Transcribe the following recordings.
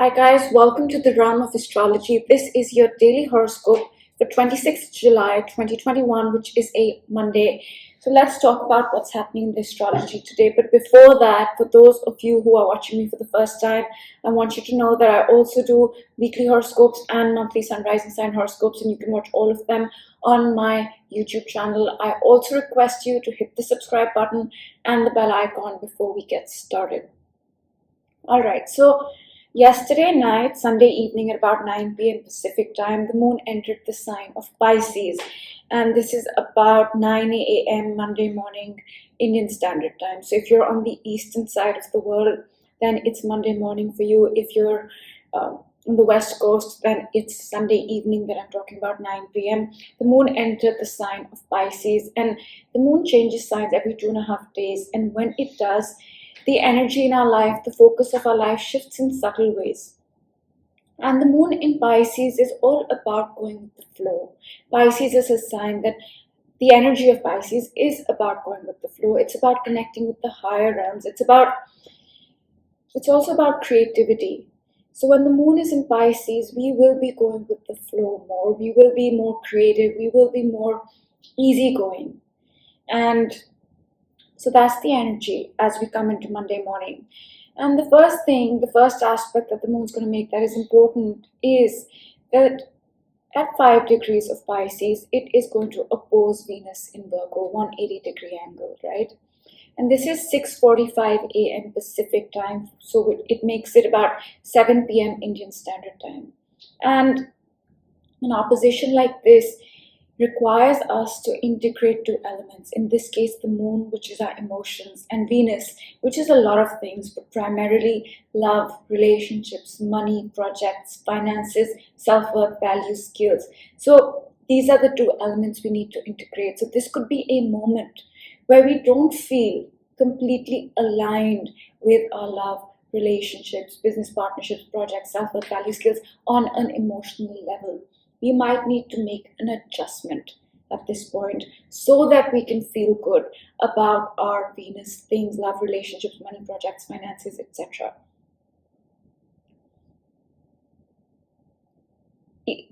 Hi guys, welcome to the realm of astrology. This is your daily horoscope for 26th July 2021, which is a Monday. So let's talk about what's happening in the astrology today. But before that, for those of you who are watching me for the first time, I want you to know that I also do weekly horoscopes and monthly sun rising sign horoscopes, and you can watch all of them on my YouTube channel. I also request you to hit the subscribe button and the bell icon before we get started. All right, so yesterday night, Sunday evening at about 9 p.m. Pacific time, the moon entered the sign of Pisces, and this is about 9 a.m. Monday morning Indian Standard Time. So if you're on the eastern side of the world, then it's Monday morning for you. If you're on the west coast, then it's Sunday evening that I'm talking about, 9 p.m. The moon entered the sign of Pisces, and the moon changes signs every 2.5 days, and when it does, the energy in our life, the focus of our life shifts in subtle ways. And the moon in Pisces is all about going with the flow. Pisces is a sign that the energy of Pisces is about going with the flow. It's about connecting with the higher realms. It's also about creativity. So when the moon is in Pisces, we will be going with the flow more. We will be more creative. We will be more easygoing. And so that's the energy as we come into Monday morning. And the first aspect that the moon's going to make that is important is that at 5 degrees of Pisces, it is going to oppose Venus in Virgo, 180-degree angle, right? And this is 6:45 a.m. Pacific time, so it makes it about 7 p.m. Indian Standard Time. And an opposition like this requires us to integrate two elements. In this case, the moon, which is our emotions, and Venus, which is a lot of things, but primarily love, relationships, money, projects, finances, self-worth, values, skills. So these are the two elements we need to integrate. So this could be a moment where we don't feel completely aligned with our love, relationships, business partnerships, projects, self-worth, value, skills on an emotional level. We might need to make an adjustment at this point so that we can feel good about our Venus things, love, relationships, money, projects, finances, etc.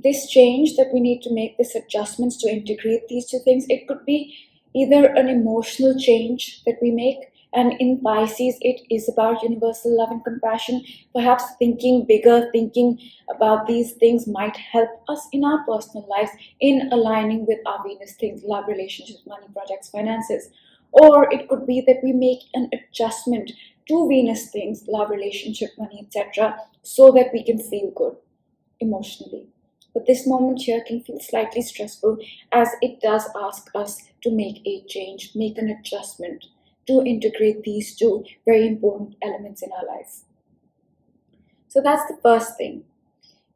This change that we need to make, this adjustments to integrate these two things, it could be either an emotional change that we make, and in Pisces, it is about universal love and compassion. Perhaps thinking bigger, thinking about these things might help us in our personal lives in aligning with our Venus things, love, relationships, money, projects, finances. Or it could be that we make an adjustment to Venus things, love, relationship, money, etc., so that we can feel good emotionally. But this moment here can feel slightly stressful as it does ask us to make a change, make an adjustment to integrate these two very important elements in our life. So that's the first thing.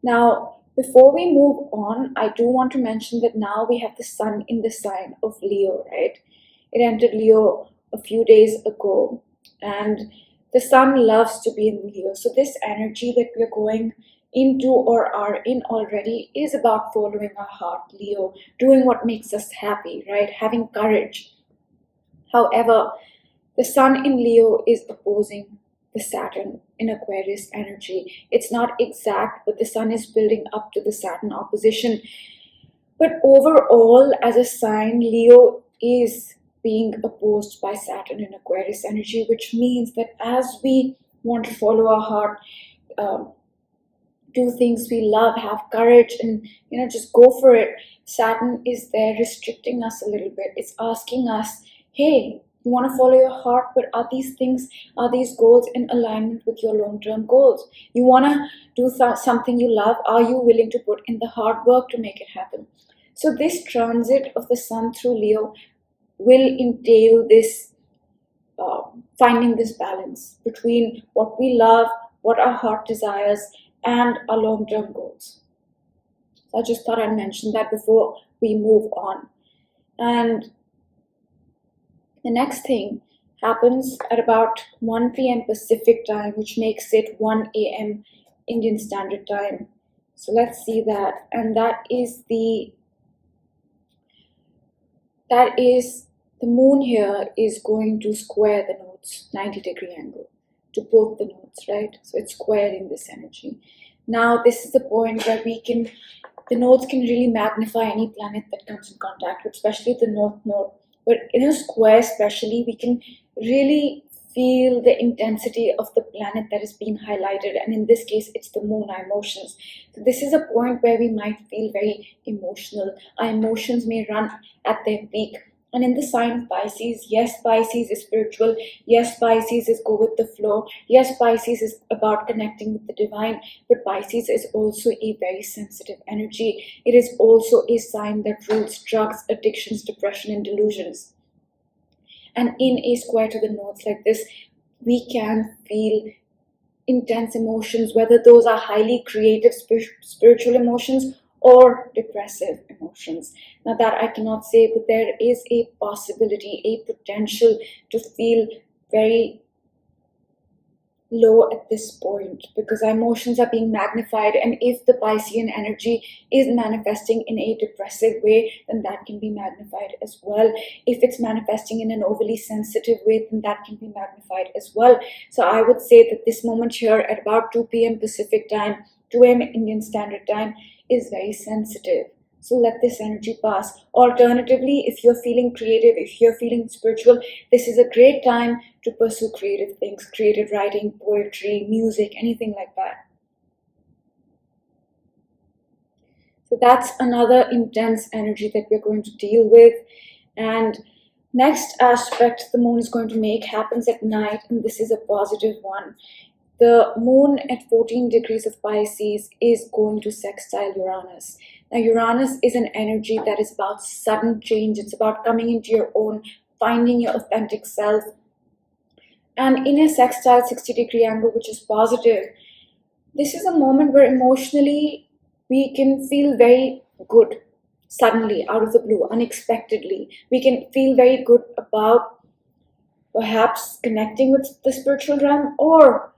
Now, before we move on, I do want to mention that now we have the sun in the sign of Leo, right? It entered Leo a few days ago, and the sun loves to be in Leo. So this energy that we're going into or are in already is about following our heart, Leo, doing what makes us happy, right? Having courage. However, the sun in Leo is opposing the Saturn in Aquarius energy. It's not exact, but the sun is building up to the Saturn opposition. But overall, as a sign, Leo is being opposed by Saturn in Aquarius energy, which means that as we want to follow our heart, do things we love, have courage, and just go for it, Saturn is there restricting us a little bit. It's asking us, hey, you want to follow your heart, but are these goals in alignment with your long-term goals? You want to do something you love. Are you willing to put in the hard work to make it happen? So this transit of the sun through Leo will entail this finding this balance between what we love, what our heart desires, and our long-term goals. So I just thought I'd mention that before we move on. And the next thing happens at about 1 p.m. Pacific time, which makes it 1 a.m. Indian Standard Time. So let's see that. And that is the moon here is going to square the nodes, 90-degree angle. to both the nodes, right? So it's squaring this energy. Now this is the point where the nodes can really magnify any planet that comes in contact with, especially the north node. But in a square especially, we can really feel the intensity of the planet that is being highlighted, and in this case it's the moon, our emotions. So this is a point where we might feel very emotional. Our emotions may run at their peak. And in the sign of Pisces, yes, Pisces is spiritual. Yes, Pisces is go with the flow. Yes, Pisces is about connecting with the divine. But Pisces is also a very sensitive energy. It is also a sign that rules drugs, addictions, depression, and delusions. And in a square to the nodes like this, we can feel intense emotions, whether those are highly creative spiritual emotions or depressive emotions. Now that I cannot say, but there is a possibility, a potential to feel very low at this point because our emotions are being magnified, and if the Piscean energy is manifesting in a depressive way, then that can be magnified as well. If it's manifesting in an overly sensitive way, then that can be magnified as well. So I would say that this moment here at about 2 p.m. Pacific time, 2 a.m. Indian Standard Time is very sensitive. So let this energy pass. Alternatively, if you're feeling creative, if you're feeling spiritual, this is a great time to pursue creative things, creative writing, poetry, music, anything like that. So that's another intense energy that we're going to deal with. And next aspect the moon is going to make happens at night, and this is a positive one. The moon at 14 degrees of Pisces is going to sextile Uranus. Now, Uranus is an energy that is about sudden change. It's about coming into your own, finding your authentic self. And in a sextile 60-degree angle, which is positive, this is a moment where emotionally we can feel very good suddenly, out of the blue, unexpectedly. We can feel very good about perhaps connecting with the spiritual realm, or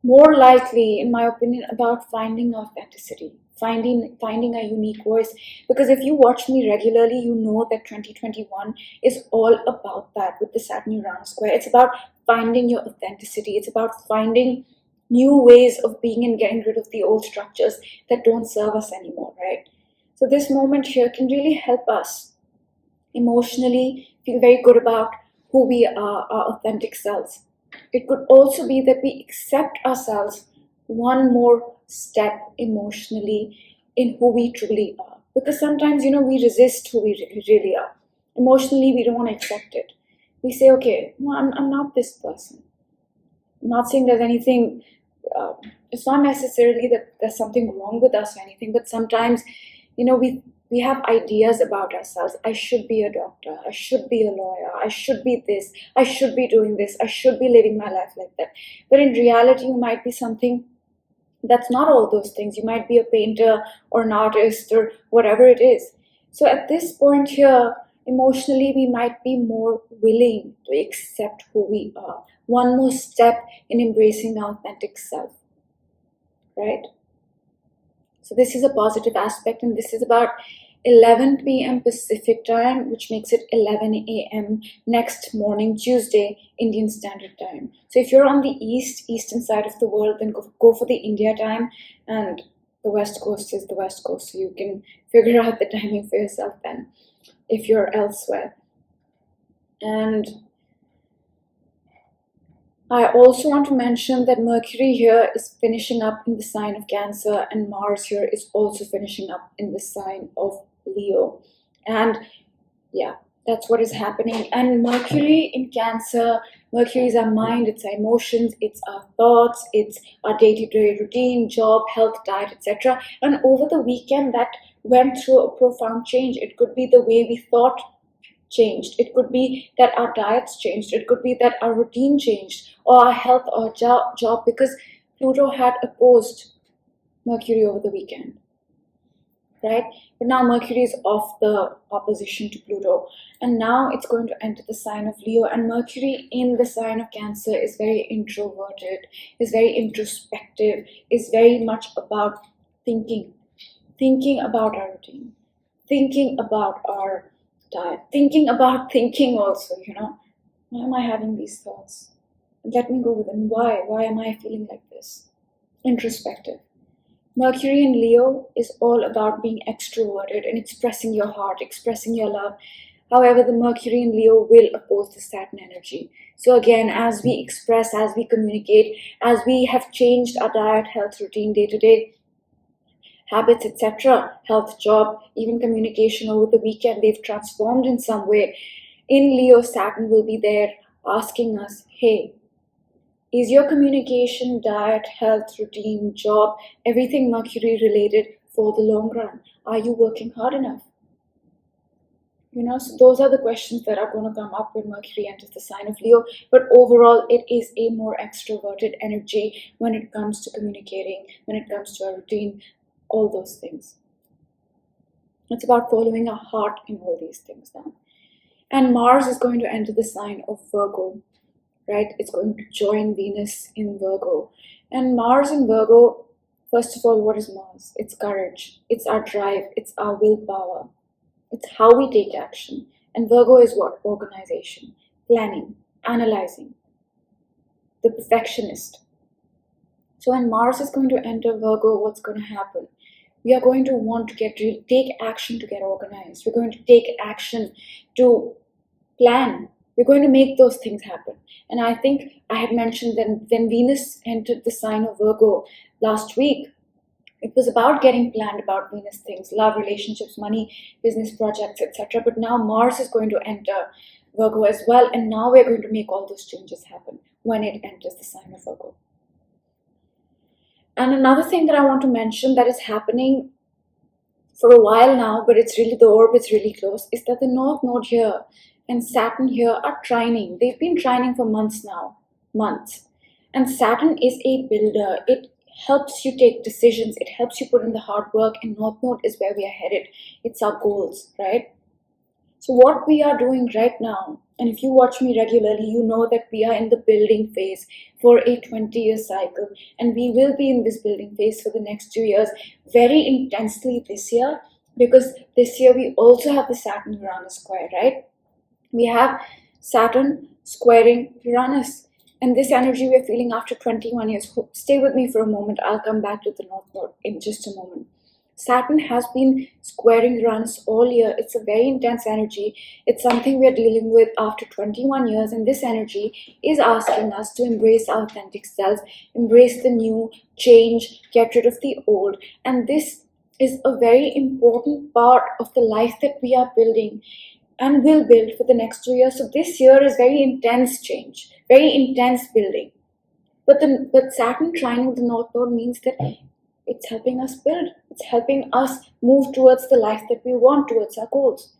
more likely, in my opinion, about finding authenticity, finding a unique voice. Because if you watch me regularly, you know that 2021 is all about that with the Saturn Uranus square. It's about finding your authenticity. It's about finding new ways of being and getting rid of the old structures that don't serve us anymore, right? So this moment here can really help us emotionally feel very good about who we are, our authentic selves. It could also be that we accept ourselves one more step emotionally in who we truly are. Because sometimes, we resist who we really are. Emotionally, we don't want to accept it. We say, okay, no, I'm not this person. I'm not saying there's anything, it's not necessarily that there's something wrong with us or anything, but sometimes, we have ideas about ourselves. I should be a doctor. I should be a lawyer. I should be this. I should be doing this. I should be living my life like that. But in reality, you might be something that's not all those things. You might be a painter or an artist or whatever it is. So at this point here, emotionally, we might be more willing to accept who we are. One more step in embracing our authentic self, right? So this is a positive aspect, and this is about 11 p.m. Pacific time, which makes it 11 a.m. next morning, Tuesday, Indian Standard Time. So if you're on the eastern side of the world, then go for the India time, and the West Coast is the West Coast, so you can figure out the timing for yourself then if you're elsewhere. And I also want to mention that Mercury here is finishing up in the sign of Cancer, and Mars here is also finishing up in the sign of Leo. And yeah, that's what is happening. And Mercury in Cancer, Mercury is our mind, it's our emotions, it's our thoughts, it's our day-to-day routine, job, health, diet, etc. And over the weekend, that went through a profound change. It could be the way we thought changed. It could be that our diets changed. It could be that our routine changed, or our health or job, because Pluto had opposed Mercury over the weekend, right? But now Mercury is off the opposition to Pluto, and now it's going to enter the sign of Leo. And Mercury in the sign of Cancer is very introverted, is very introspective, is very much about thinking about our routine, thinking about our diet, thinking about thinking also, why am I having these thoughts? Let me go within. Why am I feeling like this? Introspective. Mercury in Leo is all about being extroverted and expressing your heart, expressing your love. However, the Mercury in Leo will oppose the Saturn energy. So again, as we express, as we communicate, as we have changed our diet, health routine, day-to-day habits, etc., health, job, even communication over the weekend, they've transformed in some way. In Leo, Saturn will be there asking us, hey, is your communication, diet, health, routine, job, everything Mercury related for the long run? Are you working hard enough? So those are the questions that are going to come up when Mercury enters the sign of Leo. But overall, it is a more extroverted energy when it comes to communicating, when it comes to our routine, all those things. It's about following our heart in all these things now. And Mars is going to enter the sign of Virgo, right? It's going to join Venus in Virgo. And Mars in Virgo, first of all, what is Mars? It's courage. It's our drive. It's our willpower. It's how we take action. And Virgo is what? Organization, planning, analyzing, the perfectionist. So when Mars is going to enter Virgo, what's going to happen? We are going to want to take action to get organized. We're going to take action to plan. We're going to make those things happen. And I think I had mentioned that when Venus entered the sign of Virgo last week, it was about getting planned about Venus things, love, relationships, money, business projects, etc. But now Mars is going to enter Virgo as well. And now we're going to make all those changes happen when it enters the sign of Virgo. And another thing that I want to mention that is happening for a while now, but it's really, the orbit's really close, is that the North Node here and Saturn here are trining. They've been trining for months now, months. And Saturn is a builder. It helps you take decisions. It helps you put in the hard work, and North Node is where we are headed. It's our goals, right? So what we are doing right now, and if you watch me regularly, you know that we are in the building phase for a 20-year cycle, and we will be in this building phase for the next 2 years very intensely this year, because this year we also have the Saturn-Uranus square, right? We have Saturn squaring Uranus, and this energy we're feeling after 21 years. Stay with me for a moment. I'll come back to the North Node in just a moment. Saturn has been squaring Uranus all year. It's a very intense energy. It's something we're dealing with after 21 years, and this energy is asking us to embrace our authentic selves, embrace the new, change, get rid of the old. And this is a very important part of the life that we are building and will build for the next 2 years. So this year is very intense change, very intense building. But Saturn trining the North Node means that it's helping us build. It's helping us move towards the life that we want, towards our goals.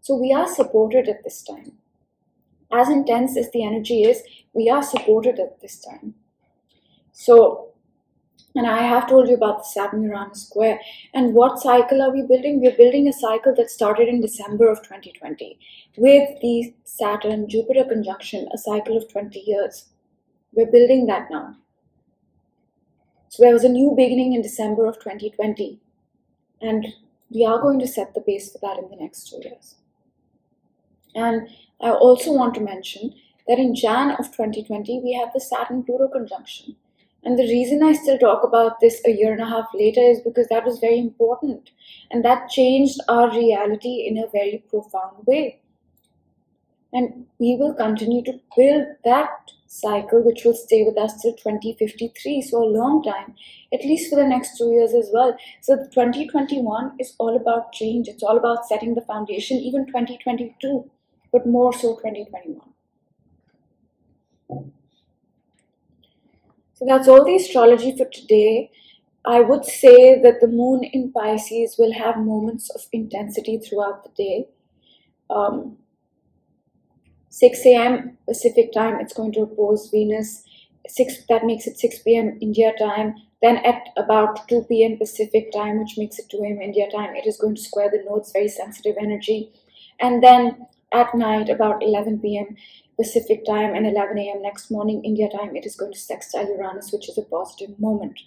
So we are supported at this time. As intense as the energy is, we are supported at this time. So, and I have told you about the Saturn-Uranus square. And what cycle are we building? We're building a cycle that started in December of 2020 with the Saturn-Jupiter conjunction, a cycle of 20 years. We're building that now. So there was a new beginning in December of 2020, and we are going to set the base for that in the next 2 years. And I also want to mention that in Jan of 2020, we have the Saturn-Pluto conjunction. And the reason I still talk about this a year and a half later is because that was very important, and that changed our reality in a very profound way. And we will continue to build that cycle, which will stay with us till 2053, so a long time, at least for the next 2 years as well. So 2021 is all about change. It's all about setting the foundation, even 2022, but more so 2021. So that's all the astrology for today. I would say that the moon in Pisces will have moments of intensity throughout the day. 6 a.m. Pacific time, it's going to oppose Venus. That makes it 6 p.m. India time. Then at about 2 p.m. Pacific time, which makes it 2 a.m. India time, it is going to square the nodes, very sensitive energy. And then at night, about 11 p.m. Pacific time and 11 a.m. next morning India time, it is going to sextile Uranus, which is a positive moment.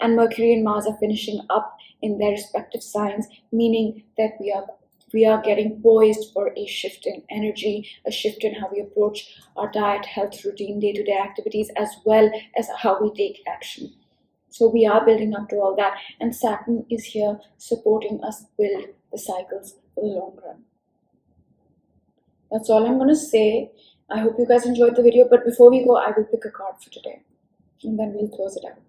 And Mercury and Mars are finishing up in their respective signs, meaning that we are we are getting poised for a shift in energy, a shift in how we approach our diet, health routine, day-to-day activities, as well as how we take action. So we are building up to all that, and Saturn is here supporting us build the cycles for the long run. That's all I'm going to say. I hope you guys enjoyed the video, but before we go, I will pick a card for today, and then we'll close it out.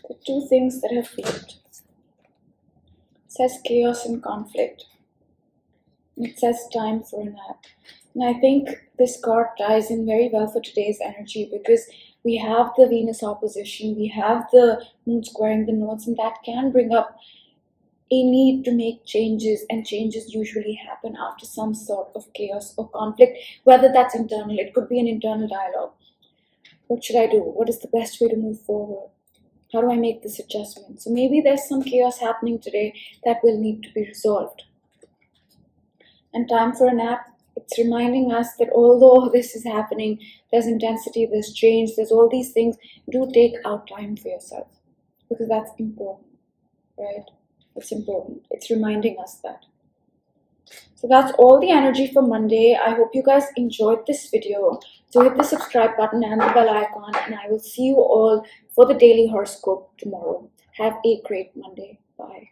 The two things that have flipped. It says chaos and conflict. It says time for a nap. And I think this card ties in very well for today's energy, because we have the Venus opposition, we have the moon squaring the nodes, and that can bring up a need to make changes, and changes usually happen after some sort of chaos or conflict, whether that's internal, it could be an internal dialogue. What should I do? What is the best way to move forward? How do I make this adjustment? So maybe there's some chaos happening today that will need to be resolved. And time for a nap, it's reminding us that although this is happening, there's intensity, there's change, there's all these things, do take out time for yourself, because that's important, right? It's important. It's reminding us that. So that's all the energy for Monday. I hope you guys enjoyed this video. So hit the subscribe button and the bell icon, and I will see you all for the daily horoscope tomorrow. Have a great Monday. Bye.